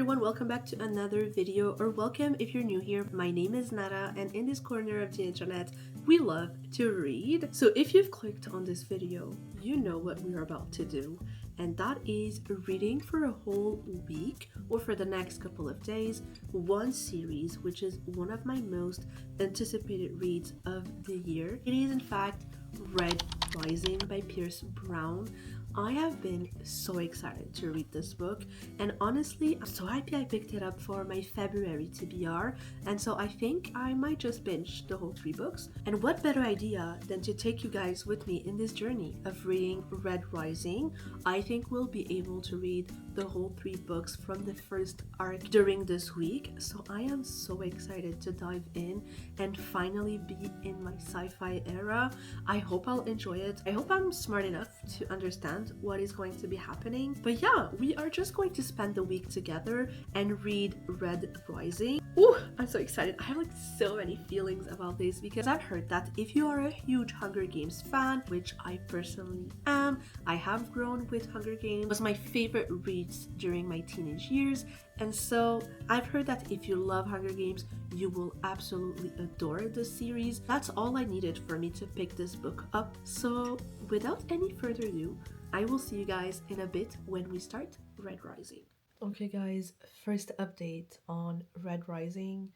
everyone, welcome back to another video, or welcome if you're new here. My name is Nara, and in this corner of the internet we love to read. So if you've clicked on this video, you know what we're about to do, and that is reading for a whole week or for the next couple of days one series which is one of my most anticipated reads of the year. It is in fact Red Rising by Pierce Brown. I have been so excited to read this book, and honestly I'm so happy I picked it up for my February TBR, and so I think I might just binge the whole 3 books. And what better idea than to take you guys with me in this journey of reading Red Rising. I think we'll be able to read the whole 3 books from the first arc during this week, so I am so excited to dive in and finally be in my sci-fi era. I hope I'll enjoy it. I hope I'm smart enough to understand what is going to be happening. But yeah, we are just going to spend the week together and read Red Rising. Ooh, I'm so excited. I have like so many feelings about this because I've heard that if you are a huge Hunger Games fan, which I personally am, I have grown with Hunger Games. It was my favorite reads during my teenage years, and so I've heard that if you love Hunger Games, you will absolutely adore the series. That's all I needed for me to pick this book up. So without any further ado, I will see you guys in a bit when we start Red Rising. Okay guys, first update on Red Rising.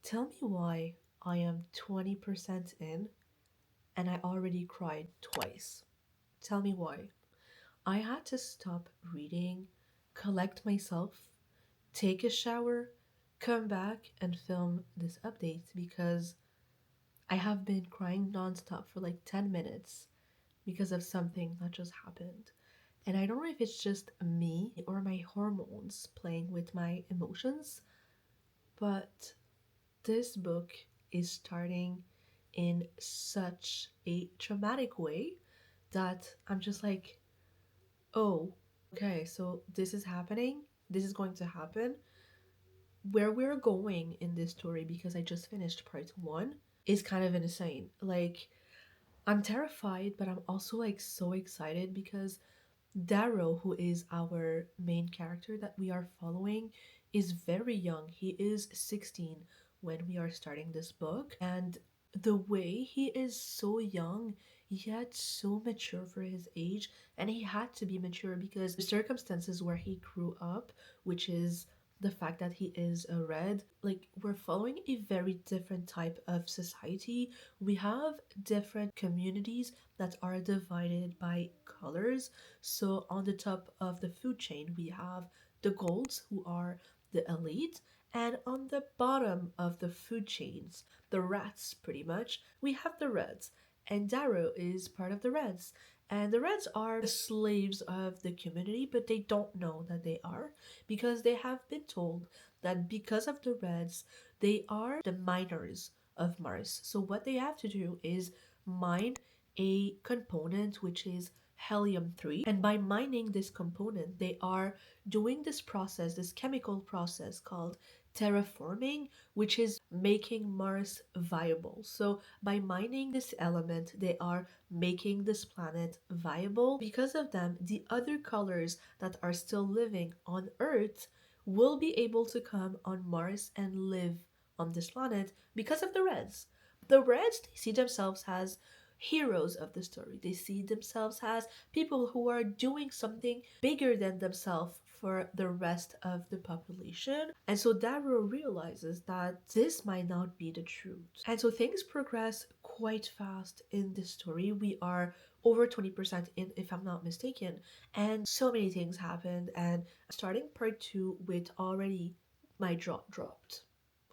Tell me why I am 20% in and I already cried twice. Tell me why. I had to stop reading, collect myself, take a shower, come back and film this update because I have been crying nonstop for like 10 minutes because of something that just happened. And I don't know if it's just me or my hormones playing with my emotions, but this book is starting in such a traumatic way that I'm just like, oh, okay, so this is happening. This is going to happen. Where we're going in this story, because I just finished part 1, is kind of insane. Like, I'm terrified, but I'm also like so excited because Darrow, who is our main character that we are following, is very young. He is 16 when we are starting this book, and the way he is so young yet so mature for his age, and he had to be mature because the circumstances where he grew up, which is the fact that he is a red, like we're following a very different type of society. We have different communities that are divided by colors. So on the top of the food chain we have the golds, who are the elite, and on the bottom of the food chains, the rats pretty much, we have the reds, and Darrow is part of the reds. And the reds are the slaves of the community, but they don't know that they are, because they have been told that because of the reds, they are the miners of Mars. So what they have to do is mine a component which is helium-3, and by mining this component they are doing this process, this chemical process called terraforming, which is making Mars viable. So by mining this element they are making this planet viable. Because of them, the other colors that are still living on Earth will be able to come on Mars and live on this planet because of the reds. The reds, they see themselves as heroes of the story. They see themselves as people who are doing something bigger than themselves for the rest of the population. And so Darrow realizes that this might not be the truth. And so things progress quite fast in this story. We are over 20% in, if I'm not mistaken, and so many things happened. And starting part 2 with already my jaw dropped.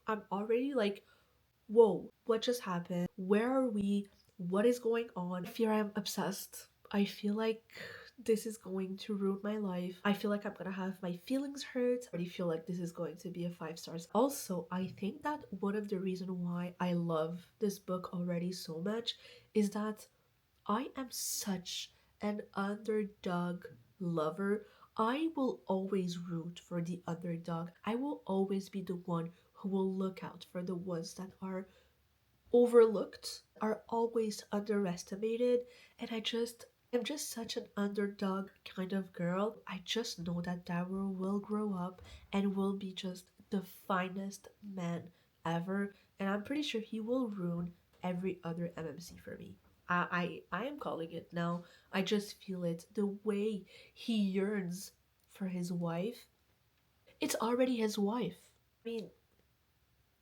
I'm already like, whoa, what just happened? Where are we? What is going on? I fear I'm obsessed. I feel like this is going to ruin my life. I feel like I'm gonna have my feelings hurt. I already feel like this is going to be a 5 stars. Also, I think that one of the reasons why I love this book already so much is that I am such an underdog lover. I will always root for the underdog. I will always be the one who will look out for the ones that are overlooked, are always underestimated, and I just I'm just such an underdog kind of girl. I just know that Daryl will grow up and will be just the finest man ever, and I'm pretty sure he will ruin every other MMC for me. I am calling it now. I just feel it. The way he yearns for his wife. It's already his wife. I mean,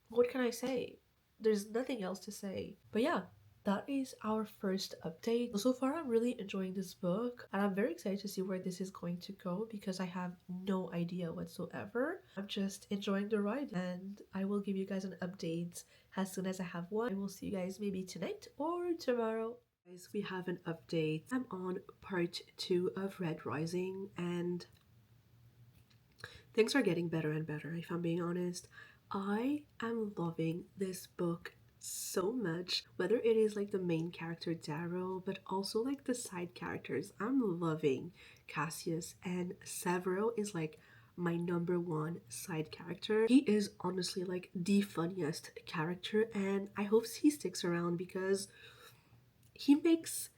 what can I say? There's nothing else to say. But yeah, that is our first update. So far, I'm really enjoying this book, and I'm very excited to see where this is going to go because I have no idea whatsoever. I'm just enjoying the ride, and I will give you guys an update as soon as I have one. I will see you guys maybe tonight or tomorrow. Guys, we have an update. I'm on part 2 of Red Rising, and things are getting better and better, if I'm being honest. I am loving this book so much, whether it is like the main character Darrow, but also like the side characters. I'm loving Cassius, and Severo is like my number one side character. He is honestly like the funniest character, and I hope he sticks around because he makes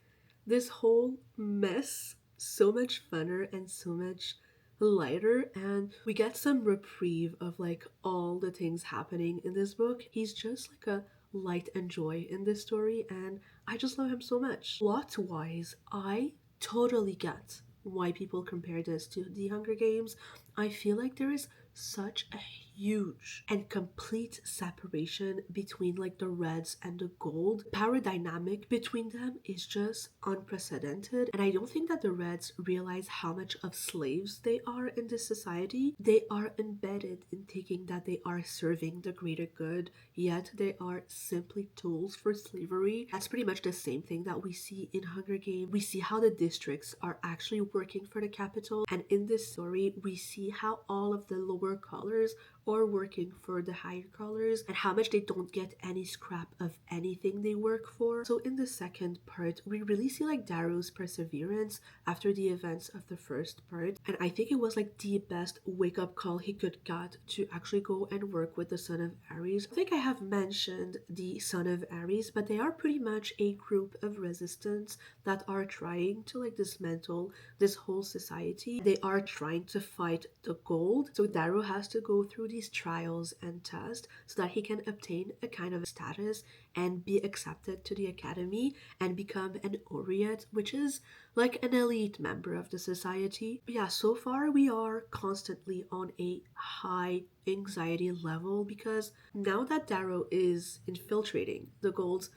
this whole mess so much funner and so much lighter, and we get some reprieve of like all the things happening in this book. He's just like a light and joy in this story, and I just love him so much. Plot wise, I totally get why people compare this to the Hunger Games. I feel like there is such a huge and complete separation between like the reds and the gold. Power dynamic between them is just unprecedented, and I don't think that the reds realize how much of slaves they are in this society. They are embedded in thinking that they are serving the greater good, yet they are simply tools for slavery. That's pretty much the same thing that we see in Hunger Games. We see how the districts are actually working for the capital, and in this story we see how all of the lower colors are working for the higher colors and how much they don't get any scrap of anything they work for. So in the second part, we really see like Darrow's perseverance after the events of the first part, and I think it was like the best wake-up call he could get to actually go and work with the Son of Ares. I think I have mentioned the Son of Ares, but they are pretty much a group of resistance that are trying to like dismantle this whole society. They are trying to fight the gold, so Darrow has to go through these trials and tests so that he can obtain a kind of status and be accepted to the academy and become an Oriet, which is like an elite member of the society. But yeah, so far we are constantly on a high anxiety level because now that Darrow is infiltrating the golds,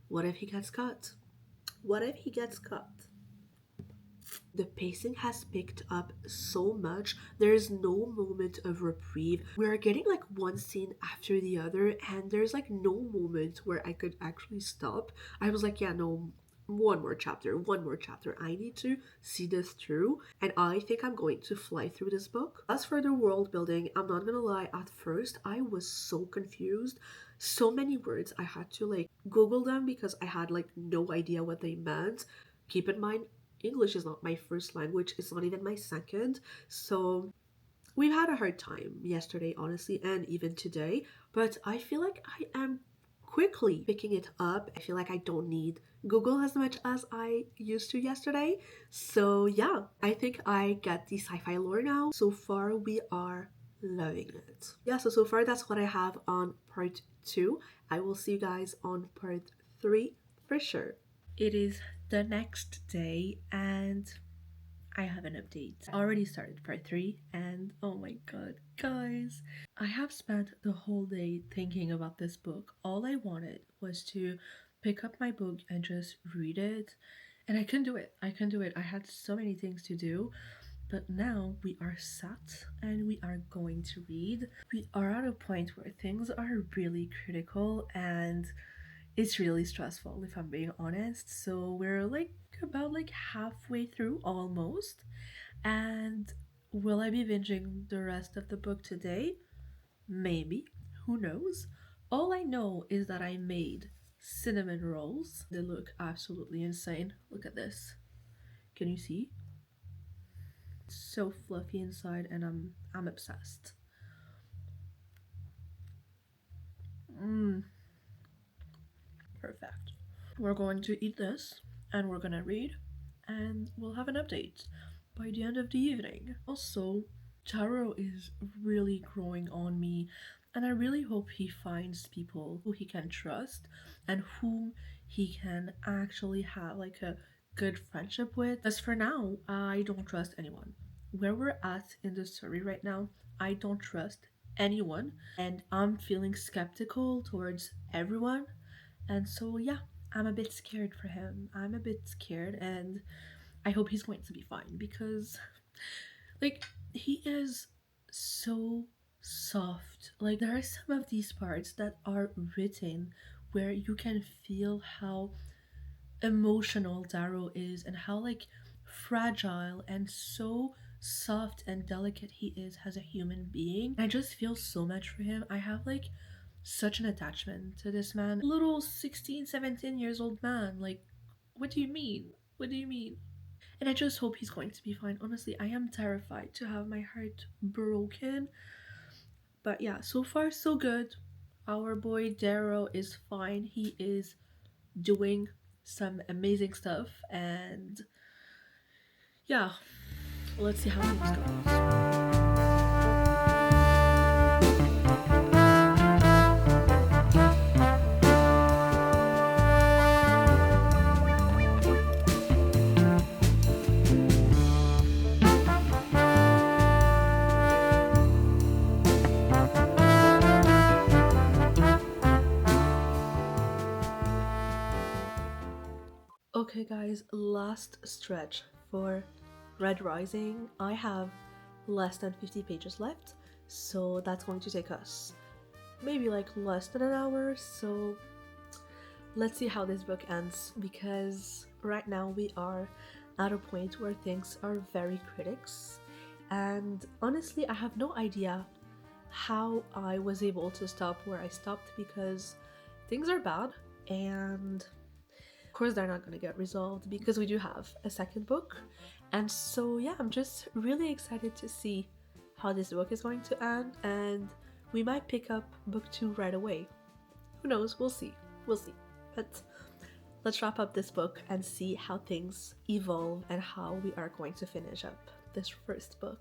what if he gets caught? What if he gets caught? The pacing has picked up so much. There is no moment of reprieve. We are getting like one scene after the other, and there's like no moment where I could actually stop. I was like, yeah, no, one more chapter, one more chapter. I need to see this through, and I think I'm going to fly through this book. As for the world building, I'm not gonna lie, at first I was so confused. So many words I had to like Google them because I had like no idea what they meant. Keep in mind, English is not my first language, it's not even my second. So we've had a hard time yesterday, honestly, and even today. But I feel like I am quickly picking it up. I feel like I don't need Google as much as I used to yesterday. So yeah, I think I get the sci-fi lore now. So far, we are loving it. Yeah, so far that's what I have on part 2. I will see you guys on part 3 for sure. It is the next day, and I have an update. I already started part 3, and oh my god, guys, I have spent the whole day thinking about this book. All I wanted was to pick up my book and just read it, and I couldn't do it. I couldn't do it. I had so many things to do, but now we are sat and we are going to read. We are at a point where things are really critical, and it's really stressful if I'm being honest. So we're like about like halfway through almost. And will I be binging the rest of the book today? Maybe. Who knows? All I know is that I made cinnamon rolls. They look absolutely insane. Look at this. Can you see? It's so fluffy inside, and I'm obsessed. Mmm, perfect. We're going to eat this and we're gonna read, and we'll have an update by the end of the evening. Also, Taro is really growing on me, and I really hope he finds people who he can trust and whom he can actually have like a good friendship with. As for now, I don't trust anyone. Where we're at in the story right now, I don't trust anyone, and I'm feeling skeptical towards everyone. And so, yeah, I'm a bit scared for him. I'm a bit scared, and I hope he's going to be fine because, like, he is so soft. Like, there are some of these parts that are written where you can feel how emotional Darrow is and how, like, fragile and so soft and delicate he is as a human being. I just feel so much for him. I have, like, such an attachment to this man. Little 16, 17 years old man. Like, what do you mean? What do you mean? And I just hope he's going to be fine. Honestly, I am terrified to have my heart broken. But yeah, so far so good. Our boy Darrow is fine. He is doing some amazing stuff. And yeah, let's see how things goes. Okay, guys, last stretch for Red Rising. I have less than 50 pages left, so that's going to take us maybe like less than an hour. So let's see how this book ends, because right now we are at a point where things are very critics, and honestly, I have no idea how I was able to stop where I stopped because things are bad, and of course they're not going to get resolved because we do have a second book. And so yeah, I'm just really excited to see how this book is going to end, and we might pick up book 2 right away. Who knows? We'll see. We'll see. But let's wrap up this book and see how things evolve and how we are going to finish up this first book.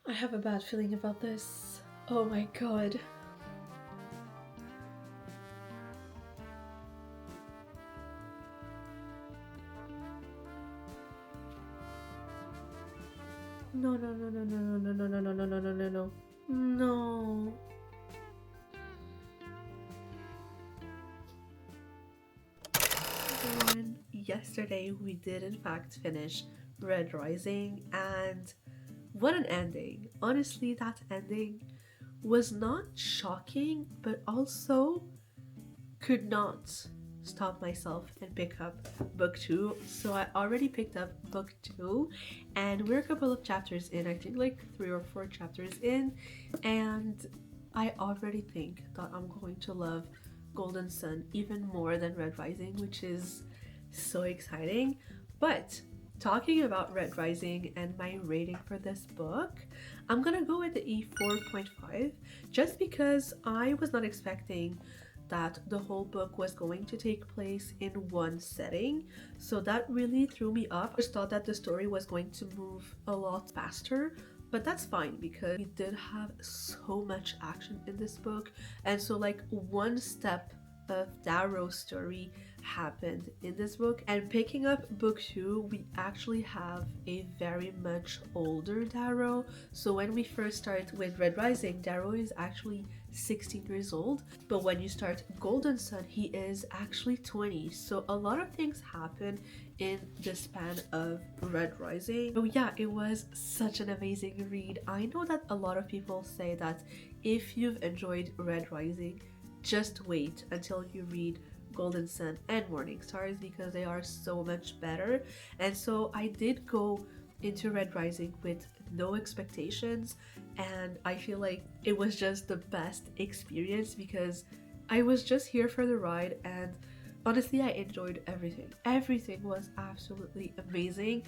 I have a bad feeling about this. Oh my god. No, no, no, no, no, no, no, no, no, no, no, no, no, no. No. Everyone, yesterday we did in fact finish Red Rising, and what an ending. Honestly, that ending was not shocking, but also could not stop myself and pick up book 2. So I already picked up book 2, and we're a couple of chapters in, I think like 3 or 4 chapters in, and I already think that I'm going to love Golden Sun even more than Red Rising, which is so exciting. But talking about Red Rising and my rating for this book, I'm gonna go with the E4.5 just because I was not expecting that the whole book was going to take place in one setting. So that really threw me off. I just thought that the story was going to move a lot faster, but that's fine because we did have so much action in this book. And so like one step of Darrow's story happened in this book, and picking up book 2 we actually have a very much older Darrow. So when we first start with Red Rising, Darrow is actually 16 years old, but when you start Golden Sun he is actually 20. So a lot of things happen in the span of Red Rising. So yeah, it was such an amazing read. I know that a lot of people say that if you've enjoyed Red Rising, just wait until you read Golden Sun and Morning Stars because they are so much better. And so I did go into Red Rising with no expectations, and I feel like it was just the best experience because I was just here for the ride, and honestly I enjoyed everything. Everything was absolutely amazing.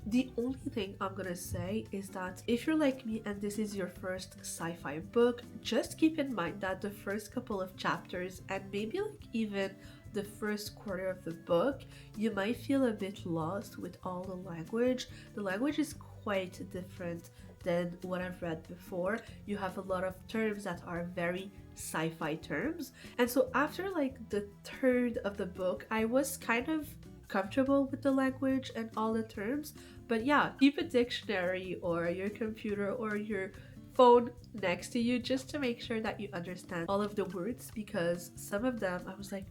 The only thing I'm gonna say is that if you're like me and this is your first sci-fi book, just keep in mind that the first couple of chapters and maybe like even the first quarter of the book, you might feel a bit lost with all the language. The language is quite different than what I've read before. You have a lot of terms that are very sci-fi terms. And so after like the third of the book, I was kind of comfortable with the language and all the terms. But yeah, keep a dictionary or your computer or your phone next to you just to make sure that you understand all of the words, because some of them I was like,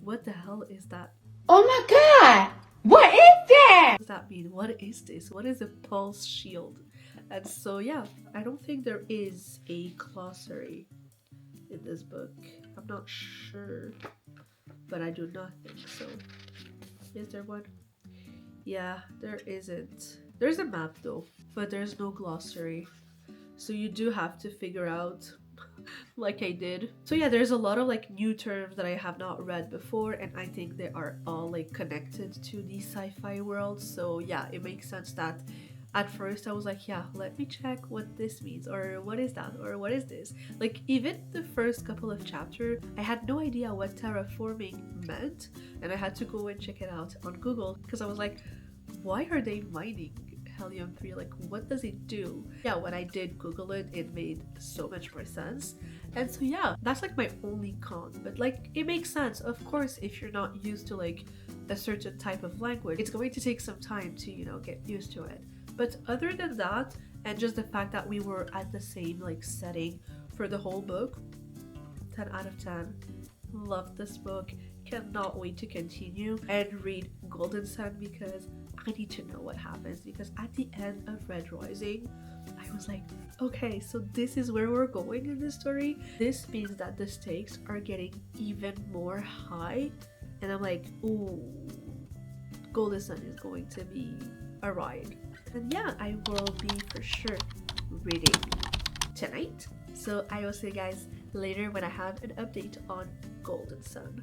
what the hell is that? Oh my god! What is that? What does that mean? What is this? What is a pulse shield? And so yeah, I don't think there is a glossary in this book. I'm not sure, but I do not think so. Is there one? Yeah, there isn't. There's a map though, but there's no glossary. So you do have to figure out like I did. So yeah, there's a lot of like new terms that I have not read before, and I think they are all like connected to the sci-fi world. So yeah, it makes sense that at first I was like, yeah, let me check what this means, or what is that, or what is this. Like even the first couple of chapters, I had no idea what terraforming meant, and I had to go and check it out on Google because I was like, why are they mining helium-3? Like, what does it do? Yeah, when I did Google it, it made so much more sense. And so yeah, that's like my only con, but like it makes sense. Of course, if you're not used to like a certain type of language, it's going to take some time to, you know, get used to it. But other than that, and just the fact that we were at the same like setting for the whole book, 10 out of 10. Loved this book. Cannot wait to continue and read Golden Sun because I need to know what happens, because at the end of Red Rising, I was like, okay, so this is where we're going in this story. This means that the stakes are getting even more high, and I'm like, ooh, Golden Sun is going to be a ride. And yeah, I will be for sure reading tonight. So I will see you guys later when I have an update on Golden Sun.